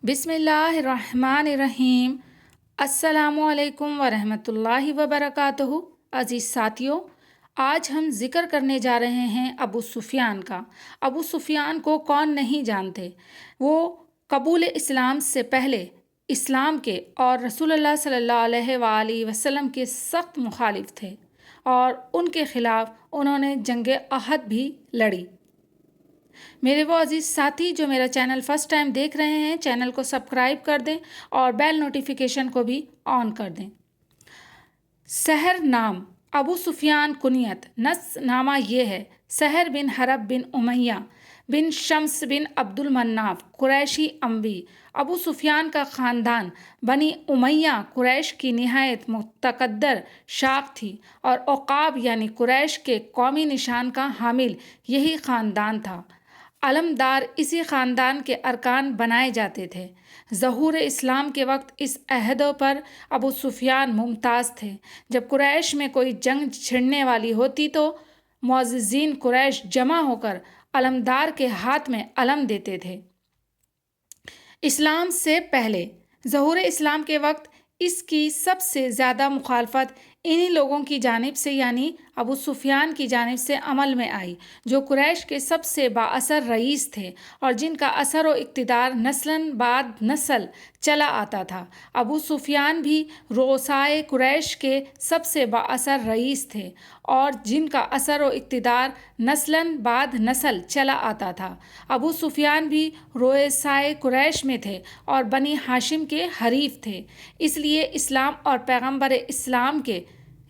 بسم اللہ الرحمن الرحیم۔ السلام علیکم ورحمۃ اللہ وبرکاتہ۔ عزیز ساتھیوں، آج ہم ذکر کرنے جا رہے ہیں ابو سفیان کا۔ ابو سفیان کو کون نہیں جانتے؟ وہ قبول اسلام سے پہلے اسلام کے اور رسول اللہ صلی اللہ علیہ وآلہ وسلم کے سخت مخالف تھے اور ان کے خلاف انہوں نے جنگ احد بھی لڑی۔ میرے وہ عزیز ساتھی جو میرا چینل فرسٹ ٹائم دیکھ رہے ہیں، چینل کو سبسکرائب کر دیں اور بیل نوٹیفیکیشن کو بھی آن کر دیں۔ سحر نام ابو سفیان کنیت نص نامہ یہ ہے: سحر بن حرب بن امیہ بن شمس بن عبد المناف قریشی اموی۔ ابو سفیان کا خاندان بنی امیہ قریش کی نہایت متقدر شاخ تھی اور عقاب یعنی قریش کے قومی نشان کا حامل یہی خاندان تھا۔ علمدار اسی خاندان کے ارکان بنائے جاتے تھے۔ ظہور اسلام کے وقت اس عہدے پر ابو سفیان ممتاز تھے۔ جب قریش میں کوئی جنگ چھڑنے والی ہوتی تو معززین قریش جمع ہو کر علمدار کے ہاتھ میں علم دیتے تھے۔ اسلام سے پہلے ظہور اسلام کے وقت اس کی سب سے زیادہ مخالفت انہی لوگوں کی جانب سے یعنی ابو سفیان کی جانب سے عمل میں آئی، جو قریش کے سب سے بااثر رئیس تھے اور جن کا اثر و اقتدار نسلاً بعد نسل چلا آتا تھا۔ ابو سفیان بھی رؤسائے قریش کے سب سے بااثر رئیس تھے اور جن کا اثر و اقتدار نسلاً بعد نسل چلا آتا تھا۔ ابو سفیان بھی رؤسائے قریش میں تھے اور بنی ہاشم کے حریف تھے، اس لیے اسلام اور پیغمبر اسلام کے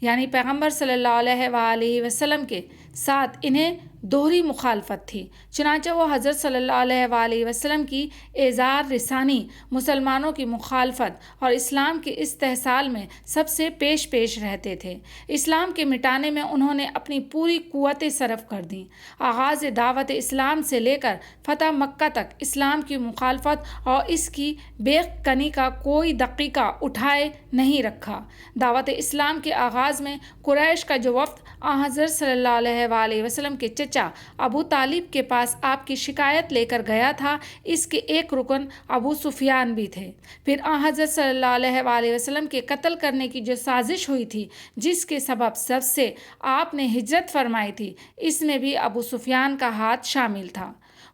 یعنی پیغمبر صلی اللہ علیہ وآلہ وسلم کے ساتھ انہیں دوہری مخالفت تھی۔ چنانچہ وہ حضرت صلی اللہ علیہ وآلہ وسلم کی اعزار رسانی، مسلمانوں کی مخالفت اور اسلام کے استحصال میں سب سے پیش رہتے تھے۔ اسلام کے مٹانے میں انہوں نے اپنی پوری قوتیں صرف کر دیں۔ آغاز دعوت اسلام سے لے کر فتح مکہ تک اسلام کی مخالفت اور اس کی بے کنی کا کوئی دقیقہ اٹھائے نہیں رکھا۔ دعوت اسلام کے آغاز میں قریش کا جو وفد حضرت صلی اللہ علیہ وآلہ وسلم کے چچا ابو طالب کے پاس آپ کی شکایت لے کر گیا تھا، اس کے ایک رکن ابو سفیان بھی تھے۔ پھر حضرت صلی اللہ علیہ وآلہ وسلم کے قتل کرنے کی جو سازش ہوئی تھی، جس کے سبب سے آپ نے ہجرت فرمائی تھی، اس میں بھی ابو سفیان کا ہاتھ شامل تھا۔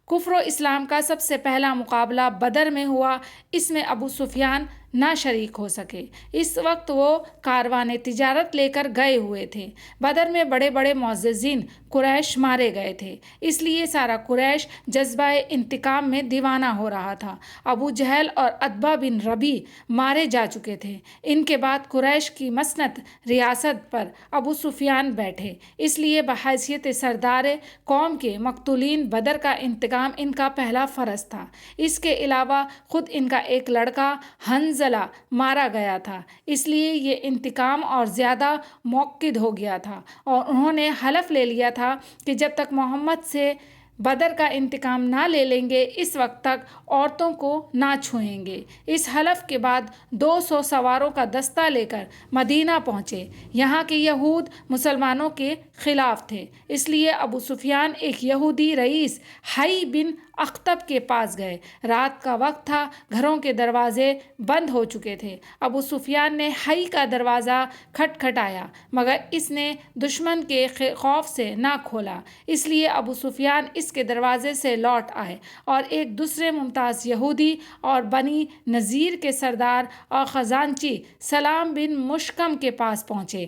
کفر و اسلام کا سب سے پہلا مقابلہ بدر میں ہوا، اس میں ابو سفیان نہ شریک ہو سکے۔ اس وقت وہ کاروان تجارت لے کر گئے ہوئے تھے۔ بدر میں بڑے بڑے معززین قریش مارے گئے تھے، اس لیے سارا قریش جذبہ انتقام میں دیوانہ ہو رہا تھا۔ ابو جہل اور عتبہ بن ربیع مارے جا چکے تھے۔ ان کے بعد قریش کی مسنت ریاست پر ابو سفیان بیٹھے، اس لیے بحیثیت سردار قوم کے مقتولین بدر کا انتقام ان کا پہلا فرض تھا۔ اس کے علاوہ خود ان کا ایک لڑکا حنظلہ مارا گیا تھا، اس لیے یہ انتقام اور زیادہ موقد ہو گیا تھا اور انہوں نے حلف لے لیا تھا کہ جب تک محمد سے بدر کا انتقام نہ لے لیں گے، اس وقت تک عورتوں کو نہ چھوئیں گے۔ اس حلف کے بعد 200 سواروں کا دستہ لے کر مدینہ پہنچے۔ یہاں کے یہود مسلمانوں کے خلاف تھے، اس لیے ابو سفیان ایک یہودی رئیس حی بن اخطب کے پاس گئے۔ رات کا وقت تھا، گھروں کے دروازے بند ہو چکے تھے۔ ابو سفیان نے حی کا دروازہ کھٹکھٹایا مگر اس نے دشمن کے خوف سے نہ کھولا، اس لیے ابو سفیان اس کے دروازے سے لوٹ آئے اور ایک دوسرے ممتاز یہودی اور بنی نذیر کے سردار اور خزانچی سلام بن مشکم کے پاس پہنچے۔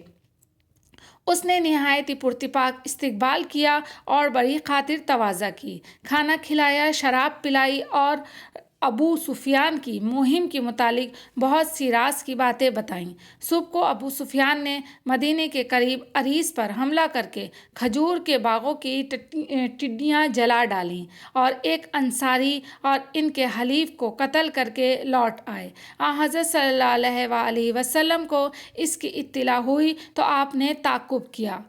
اس نے نہایت ہی پراتفاق استقبال کیا اور بڑی خاطر تواضع کی، کھانا کھلایا، شراب پلائی اور ابو سفیان کی مہم کے متعلق بہت سی راز کی باتیں بتائیں۔ صبح کو ابو سفیان نے مدینے کے قریب عریس پر حملہ کر کے کھجور کے باغوں کی ٹڈیاں جلا ڈالیں اور ایک انصاری اور ان کے حلیف کو قتل کر کے لوٹ آئے۔ حضرت صلی اللہ علیہ وآلہ وسلم کو اس کی اطلاع ہوئی تو آپ نے تعقب کیا۔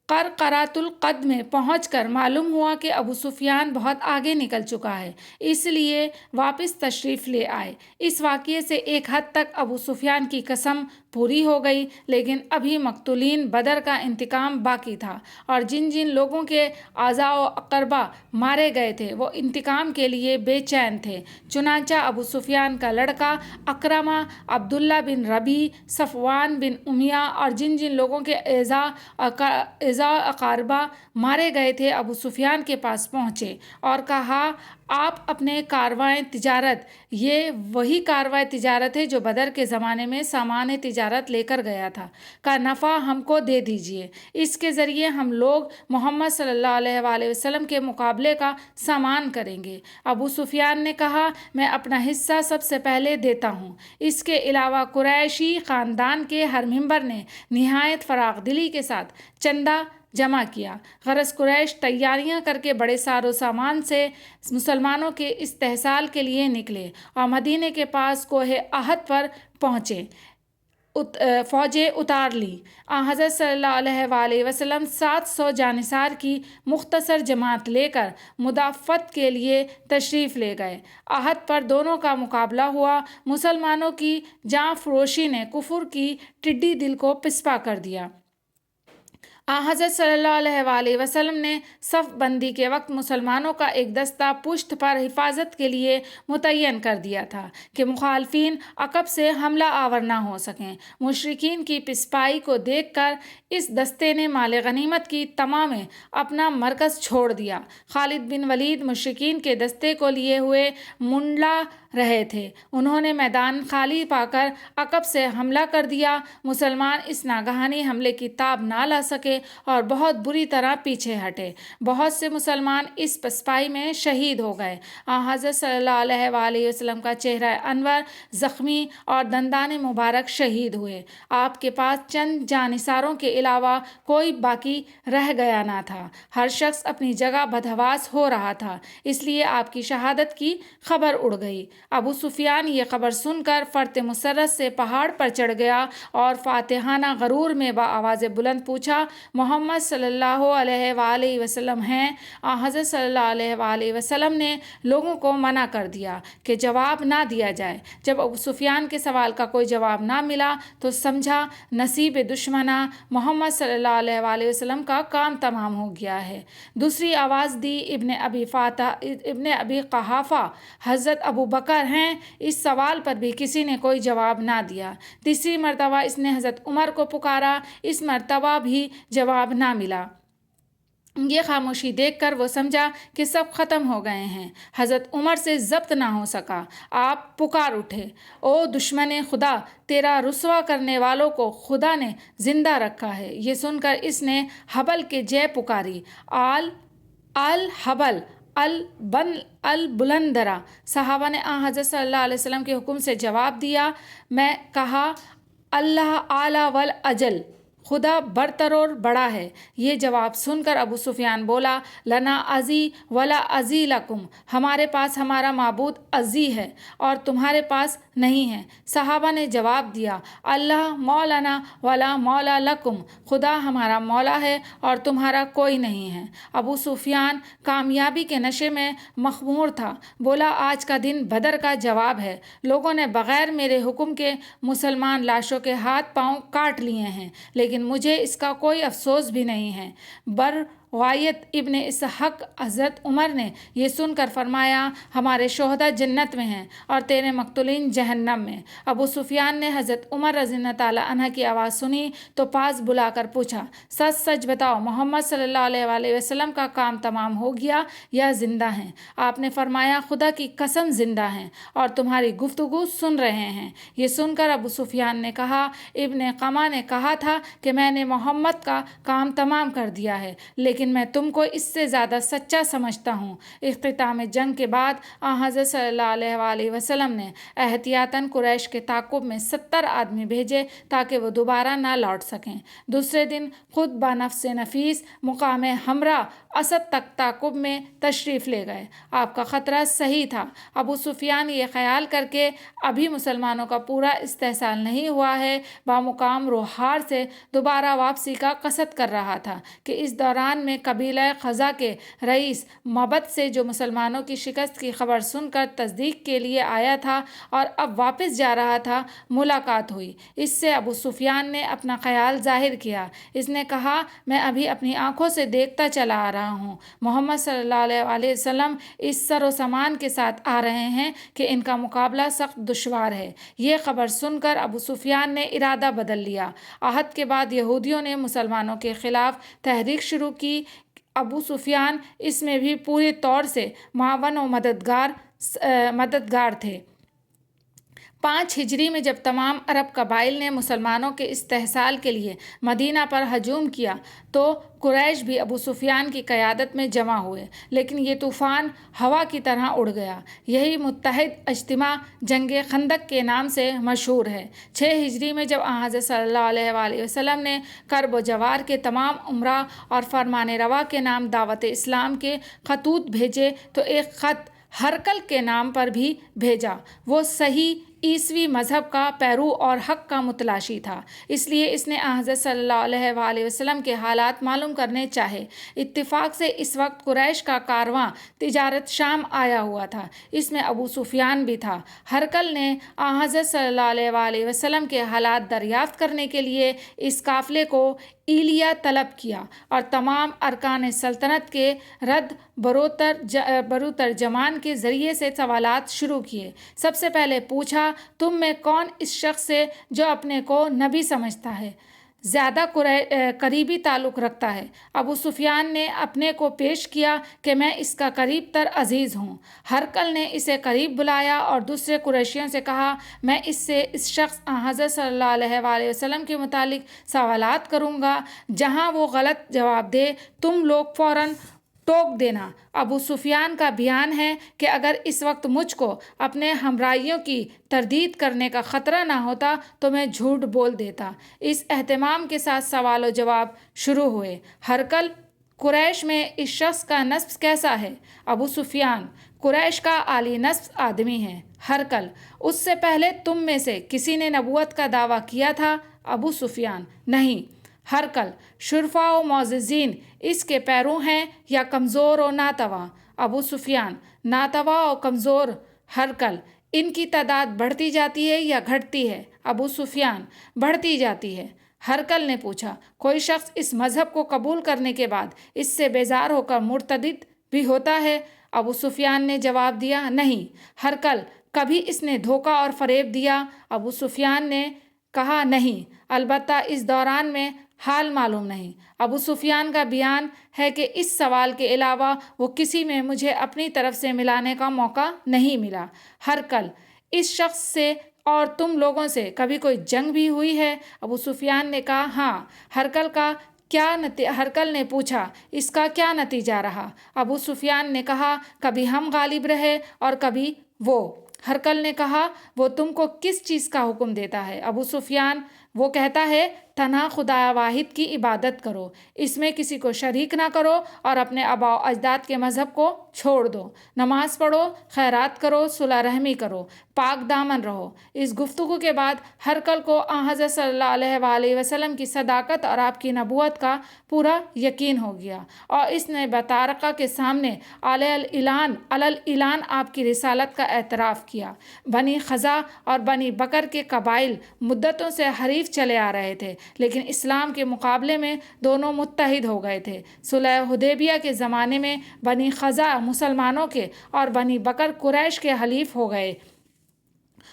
قرقرۃ القد میں پہنچ کر معلوم ہوا کہ ابو سفیان بہت آگے نکل چکا ہے، اس لیے واپس تشریف لے آئے۔ اس واقعے سے ایک حد تک ابو سفیان کی قسم پوری ہو گئی، لیکن ابھی مقتولین بدر کا انتقام باقی تھا، اور جن جن لوگوں کے اعزاء و اقربا مارے گئے تھے وہ انتقام کے لیے بے چین تھے۔ چنانچہ ابو سفیان کا لڑکا اکرمہ، عبداللہ بن ربیع، صفوان بن امیہ اور جن جن لوگوں کے اعزاء و اقاربہ مارے گئے تھے ابو سفیان کے پاس پہنچے اور کہا، آپ اپنے کاروائے تجارت، یہ وہی کاروائے تجارت ہے جو بدر کے زمانے میں سامان تجارت لے کر گیا تھا، کا نفع ہم کو دے دیجیے، اس کے ذریعے ہم لوگ محمد صلی اللہ علیہ وآلہ وسلم کے مقابلے کا سامان کریں گے۔ ابو سفیان نے کہا، میں اپنا حصہ سب سے پہلے دیتا ہوں۔ اس کے علاوہ قریشی خاندان کے ہر ممبر نے نہایت فراخ دلی کے ساتھ چندہ جمع کیا۔ غرض قریش تیاریاں کر کے بڑے سار و سامان سے مسلمانوں کے استحصال کے لیے نکلے اور مدینے کے پاس کوہ احد پر پہنچے۔ فوجیں اتار لی۔ حضرت صلی اللہ علیہ وآلہ وسلم 700 جانصار کی مختصر جماعت لے کر مدافعت کے لیے تشریف لے گئے۔ احد پر دونوں کا مقابلہ ہوا۔ مسلمانوں کی جاں فروشی نے کفر کی ٹڈی دل کو پسپا کر دیا۔ حضرت صلی اللہ علیہ وآلہ وسلم نے صف بندی کے وقت مسلمانوں کا ایک دستہ پشت پر حفاظت کے لیے متعین کر دیا تھا کہ مخالفین عقب سے حملہ آور نہ ہو سکیں۔ مشرکین کی پسپائی کو دیکھ کر اس دستے نے مال غنیمت کی تمام میں اپنا مرکز چھوڑ دیا۔ خالد بن ولید مشرکین کے دستے کو لیے ہوئے منڈلا رہے تھے، انہوں نے میدان خالی پا کر عقب سے حملہ کر دیا۔ مسلمان اس ناگہانی حملے کی تاب نہ لا سکے اور بہت بری طرح پیچھے ہٹے۔ بہت سے مسلمان اس پسپائی میں شہید ہو گئے۔ حضرت صلی اللہ علیہ وآلہ وسلم کا چہرہ انور زخمی اور دندان مبارک شہید ہوئے۔ آپ کے پاس چند جانصاروں کے علاوہ کوئی باقی رہ گیا نہ تھا، ہر شخص اپنی جگہ بدحواس ہو رہا تھا، اس لیے آپ کی شہادت کی خبر اڑ گئی۔ ابو سفیان یہ خبر سن کر فرط مسرت سے پہاڑ پر چڑھ گیا اور فاتحانہ غرور میں بآواز بلند پوچھا، محمد صلی اللہ علیہ وآلہ وسلم ہیں؟ حضرت صلی اللہ علیہ وآلہ وسلم نے لوگوں کو منع کر دیا کہ جواب نہ دیا جائے۔ جب ابو سفیان کے سوال کا کوئی جواب نہ ملا تو سمجھا نصیب دشمناں، محمد صلی اللہ علیہ وآلہ وسلم کا کام تمام ہو گیا ہے۔ دوسری آواز دی، ابن ابی قحافہ، حضرت ابو بکر ہیں؟ اس سوال پر بھی کسی نے کوئی جواب نہ دیا۔ تیسری مرتبہ اس نے حضرت عمر کو پکارا، اس مرتبہ بھی جواب نہ ملا۔ یہ خاموشی دیکھ کر وہ سمجھا کہ سب ختم ہو گئے ہیں۔ حضرت عمر سے ضبط نہ ہو سکا، آپ پکار اٹھے، او دشمن خدا، تیرا رسوا کرنے والوں کو خدا نے زندہ رکھا ہے۔ یہ سن کر اس نے حبل کے جے پکاری، الحبل البلندرا۔ صحابہ نے حضرت صلی اللہ علیہ وسلم کے حکم سے جواب دیا۔ میں کہا، اللہ اعلیٰ والاجل، خدا برتر اور بڑا ہے۔ یہ جواب سن کر ابو سفیان بولا، لنا عزی ولا عزی لکم، ہمارے پاس ہمارا معبود عزی ہے اور تمہارے پاس نہیں ہے۔ صحابہ نے جواب دیا، اللہ مولانا ولا مولا لکم، خدا ہمارا مولا ہے اور تمہارا کوئی نہیں ہے۔ ابو سفیان کامیابی کے نشے میں مخمور تھا، بولا، آج کا دن بدر کا جواب ہے۔ لوگوں نے بغیر میرے حکم کے مسلمان لاشوں کے ہاتھ پاؤں کاٹ لیے ہیں، لیکن مجھے اس کا کوئی افسوس بھی نہیں ہے۔ روایت ابن اسحاق، حضرت عمر نے یہ سن کر فرمایا، ہمارے شہداء جنت میں ہیں اور تیرے مقتولین جہنم میں۔ ابو سفیان نے حضرت عمر رضی اللہ تعالیٰ عنہ کی آواز سنی تو پاس بلا کر پوچھا، سچ سچ بتاؤ، محمد صلی اللہ علیہ وآلہ وسلم کا کام تمام ہو گیا یا زندہ ہیں؟ آپ نے فرمایا، خدا کی قسم زندہ ہیں اور تمہاری گفتگو سن رہے ہیں۔ یہ سن کر ابو سفیان نے کہا، ابن قمہ نے کہا تھا کہ میں نے محمد کا کام تمام کر دیا ہے، لیکن لیکن میں تم کو اس سے زیادہ سچا سمجھتا ہوں۔ اختتام جنگ کے بعد حضرت صلی اللہ علیہ وآلہ وسلم نے احتیاطاً قریش کے تعاقب میں 70 آدمی بھیجے تاکہ وہ دوبارہ نہ لوٹ سکیں۔ دوسرے دن خود بنفس نفیس مقام حمراء اسد تک تعاقب میں تشریف لے گئے۔ آپ کا خطرہ صحیح تھا۔ ابو سفیان یہ خیال کر کے ابھی مسلمانوں کا پورا استحصال نہیں ہوا ہے، بمقام روحار سے دوبارہ واپسی کا قصد کر رہا تھا کہ اس دوران میں قبیلہ خزا کے رئیس مبد سے جو مسلمانوں کی شکست کی خبر سن کر تصدیق کے لیے آیا تھا اور اب واپس جا رہا تھا، ملاقات ہوئی۔ اس سے ابو سفیان نے اپنا خیال ظاہر کیا۔ اس نے کہا، میں ابھی اپنی آنکھوں سے دیکھتا چلا آ رہا ہوں، محمد صلی اللہ علیہ وآلہ وسلم اس سر و سامان کے ساتھ آ رہے ہیں کہ ان کا مقابلہ سخت دشوار ہے۔ یہ خبر سن کر ابو سفیان نے ارادہ بدل لیا۔ عہد کے بعد یہودیوں نے مسلمانوں کے خلاف تحریک شروع کی۔ ابو سفیان اس میں بھی پورے طور سے معاون و مددگار تھے۔ 5 ہجری میں جب تمام عرب قبائل نے مسلمانوں کے استحصال کے لیے مدینہ پر ہجوم کیا تو قریش بھی ابو سفیان کی قیادت میں جمع ہوئے، لیکن یہ طوفان ہوا کی طرح اڑ گیا۔ یہی متحد اجتماع جنگ خندق کے نام سے مشہور ہے۔ 6 ہجری میں جب حضرت صلی اللہ علیہ وآلہ وسلم نے کرب و جوار کے تمام امراء اور فرمان روا کے نام دعوت اسلام کے خطوط بھیجے تو ایک خط ہرقل کے نام پر بھی بھیجا۔ وہ صحیح عیسوی مذہب کا پیرو اور حق کا متلاشی تھا، اس لیے اس نے حضرت صلی اللہ علیہ وآلہ وسلم کے حالات معلوم کرنے چاہے۔ اتفاق سے اس وقت قریش کا کارواں تجارت شام آیا ہوا تھا، اس میں ابو سفیان بھی تھا۔ ہرقل نے حضرت صلی اللہ علیہ وآلہ وسلم کے حالات دریافت کرنے کے لیے اس قافلے کو ایلیا طلب کیا اور تمام ارکان سلطنت کے رد بروترجمان کے ذریعے سے سوالات شروع کیے۔ سب سے پہلے پوچھا، تم میں کون اس شخص سے جو اپنے کو نبی سمجھتا ہے زیادہ قریبی تعلق رکھتا ہے؟ ابو سفیان نے اپنے کو پیش کیا کہ میں اس کا قریب تر عزیز ہوں۔ ہرقل نے اسے قریب بلایا اور دوسرے قریشیوں سے کہا، میں اس شخص حضرت صلی اللہ علیہ وآلہ وسلم کے متعلق سوالات کروں گا، جہاں وہ غلط جواب دے تم لوگ فوراً ٹوک دینا۔ ابو سفیان کا بیان ہے کہ اگر اس وقت مجھ کو اپنے ہمراہیوں کی تردید کرنے کا خطرہ نہ ہوتا تو میں جھوٹ بول دیتا۔ اس اہتمام کے ساتھ سوال و جواب شروع ہوئے۔ ہرقل، قریش میں اس شخص کا نسب کیسا ہے؟ ابو سفیان، قریش کا عالی نسب آدمی ہے۔ ہرقل، اس سے پہلے تم میں سے کسی نے نبوت کا دعویٰ کیا تھا؟ ابو سفیان، نہیں۔ ہرقل، شرفاء و معززین اس کے پیرو ہیں یا کمزور و ناتواں؟ ابو سفیان، ناتواں و کمزور۔ ہرقل، ان کی تعداد بڑھتی جاتی ہے یا گھٹتی ہے؟ ابو سفیان، بڑھتی جاتی ہے۔ ہرقل نے پوچھا، کوئی شخص اس مذہب کو قبول کرنے کے بعد اس سے بیزار ہو کر مرتد بھی ہوتا ہے؟ ابو سفیان نے جواب دیا، نہیں۔ ہرقل، کبھی اس نے دھوکہ اور فریب دیا؟ ابو سفیان نے کہا، نہیں، البتہ اس دوران میں حال معلوم نہیں۔ ابو سفیان کا بیان ہے کہ اس سوال کے علاوہ وہ کسی میں مجھے اپنی طرف سے ملانے کا موقع نہیں ملا۔ ہرقل، اس شخص سے اور تم لوگوں سے کبھی کوئی جنگ بھی ہوئی ہے؟ ابو سفیان نے کہا، ہاں۔ ہرقل نے پوچھا، اس کا کیا نتیجہ رہا؟ ابو سفیان نے کہا، کبھی ہم غالب رہے اور کبھی وہ۔ ہرقل نے کہا، وہ تم کو کس چیز کا حکم دیتا ہے؟ ابو سفیان، وہ کہتا ہے، تنہا خدا واحد کی عبادت کرو، اس میں کسی کو شریک نہ کرو اور اپنے آباء و اجداد کے مذہب کو چھوڑ دو، نماز پڑھو، خیرات کرو، صلح رحمی کرو، پاک دامن رہو۔ اس گفتگو کے بعد ہرقل کو حضرت صلی اللہ علیہ وآلہ وسلم کی صداقت اور آپ کی نبوت کا پورا یقین ہو گیا اور اس نے بطارقہ کے سامنے علی الاعلان آپ کی رسالت کا اعتراف کیا۔ بنی خزا اور بنی بکر کے قبائل مدتوں سے حریف چلے آ رہے تھے، لیکن اسلام کے مقابلے میں دونوں متحد ہو گئے تھے۔ صلح حدیبیہ کے زمانے میں بنی خزا مسلمانوں کے اور بنی بکر قریش کے حلیف ہو گئے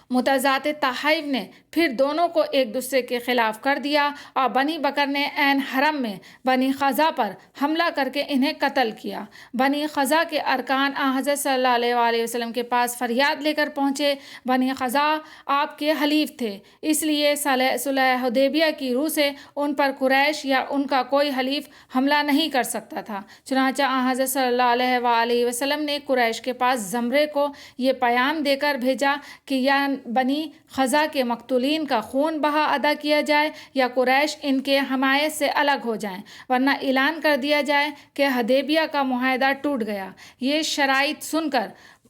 متضاد تحائف نے پھر دونوں کو ایک دوسرے کے خلاف کر دیا اور بنی بکر نے عین حرم میں بنی خزا پر حملہ کر کے انہیں قتل کیا۔ بنی خزا کے ارکان حضرت صلی اللہ علیہ وآلہ وسلم کے پاس فریاد لے کر پہنچے۔ بنی خزا آپ کے حلیف تھے، اس لیے صلح حدیبیہ کی روح سے ان پر قریش یا ان کا کوئی حلیف حملہ نہیں کر سکتا تھا۔ چنانچہ حضرت صلی اللہ علیہ وآلہ وسلم نے قریش کے پاس زمرے کو یہ پیغام دے کر بھیجا کہ یا بنی خزا کے مقتولین کا خون بہا ادا کیا جائے یا قریش ان کے حمایت سے الگ ہو جائیں، ورنہ اعلان کر دیا جائے کہ حدیبیہ کا معاہدہ ٹوٹ گیا۔ یہ شرائط سن کر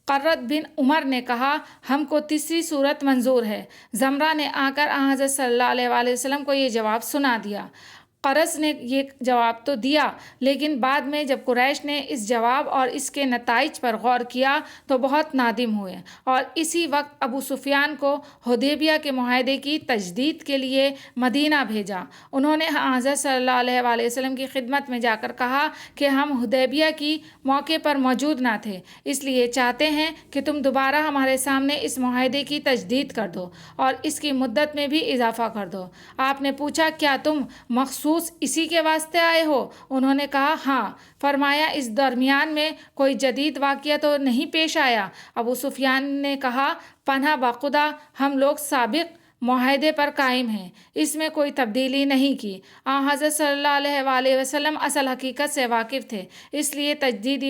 قرۃ بن عمر نے کہا ہم کو تیسری صورت منظور ہے۔ زمرہ نے آ کر حضرت صلی اللہ علیہ وآلہ وسلم کو یہ جواب سنا دیا۔ قرظ نے یہ جواب تو دیا، لیکن بعد میں جب قریش نے اس جواب اور اس کے نتائج پر غور کیا تو بہت نادم ہوئے اور اسی وقت ابو سفیان کو حدیبیہ کے معاہدے کی تجدید کے لیے مدینہ بھیجا۔ انہوں نے حضرت صلی اللہ علیہ وآلہ وسلم کی خدمت میں جا کر کہا کہ ہم حدیبیہ کی موقع پر موجود نہ تھے، اس لیے چاہتے ہیں کہ تم دوبارہ ہمارے سامنے اس معاہدے کی تجدید کر دو اور اس کی مدت میں بھی اضافہ کر دو۔ آپ نے پوچھا کیا تم مخصوص اسی کے واسطے آئے ہو؟ انہوں نے کہا ہاں۔ فرمایا اس درمیان میں کوئی جدید واقعہ تو نہیں پیش آیا؟ ابو سفیان نے کہا پناہ بخدا ہم لوگ سابق معاہدے پر قائم ہیں، اس میں کوئی تبدیلی نہیں کی۔ حضرت صلی اللہ علیہ وآلہ وسلم اصل حقیقت سے واقف تھے، اس لیے تجدیدی